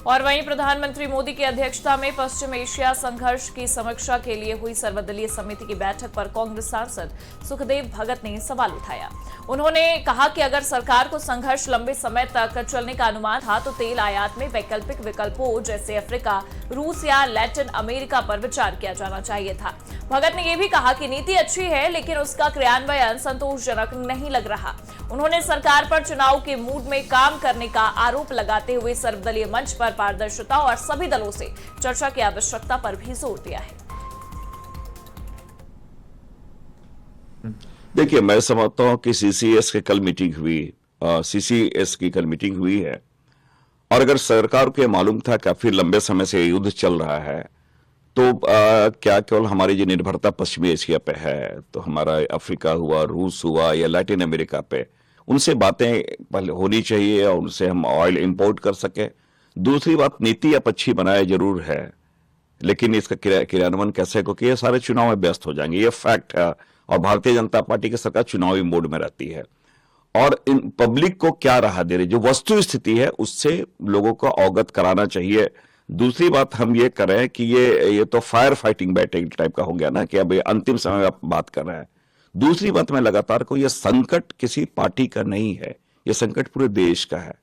और वहीं प्रधानमंत्री मोदी की अध्यक्षता में पश्चिम एशिया संघर्ष की समीक्षा के लिए हुई सर्वदलीय समिति की बैठक पर कांग्रेस सांसद सुखदेव भगत ने सवाल उठाया। उन्होंने कहा कि अगर सरकार को संघर्ष लंबे समय तक चलने का अनुमान था तो तेल आयात में वैकल्पिक विकल्पों जैसे अफ्रीका, रूस या लैटिन अमेरिका पर विचार किया जाना चाहिए था। भगत ने यह भी कहा कि नीति अच्छी है लेकिन उसका क्रियान्वयन संतोषजनक नहीं लग रहा। उन्होंने सरकार पर चुनाव के मूड में काम करने का आरोप लगाते हुए सर्वदलीय मंच पर पारदर्शिता और सभी दलों से चर्चा की आवश्यकता पर भी जोर दिया है। देखिए, मैं समझता हूं कि सीसीएस की कल मीटिंग हुई है और अगर सरकार को मालूम था काफी लंबे समय से युद्ध चल रहा है तो क्या केवल हमारी जो निर्भरता पश्चिमी एशिया पे है तो हमारा अफ्रीका हुआ, रूस हुआ या लैटिन अमेरिका पे, उनसे बातें पहले होनी चाहिए और उनसे हम ऑयल इंपोर्ट कर सके। दूसरी बात, नीति आप अच्छी बनाए जरूर है लेकिन इसका क्रियान्वयन कैसे, क्योंकि ये सारे चुनाव में व्यस्त हो जाएंगे, ये फैक्ट है। और भारतीय जनता पार्टी की सरकार चुनावी मोड में रहती है और इन पब्लिक को क्या राह दे रही, जो वस्तु स्थिति है उससे लोगों को अवगत कराना चाहिए। दूसरी बात हम ये करें कि ये तो फायर फाइटिंग बैटल टाइप का हो गया ना कि अब ये अंतिम समय आप बात कर रहे हैं। दूसरी बात, मैं लगातार को ये संकट किसी पार्टी का नहीं है, ये संकट पूरे देश का है।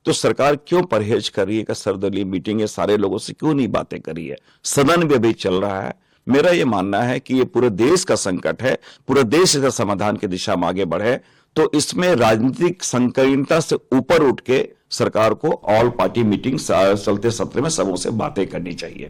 तो सरकार क्यों परहेज कर रही है कि सर्वदलीय मीटिंग है, सारे लोगों से क्यों नहीं बातें करी है, सदन भी अभी चल रहा है। मेरा ये मानना है कि ये पूरे देश का संकट है, पूरे देश इधर समाधान की दिशा में आगे बढ़े तो इसमें राजनीतिक संकीर्णता से ऊपर उठ के सरकार को ऑल पार्टी मीटिंग चलते सत्र में सबों से बातें करनी चाहिए।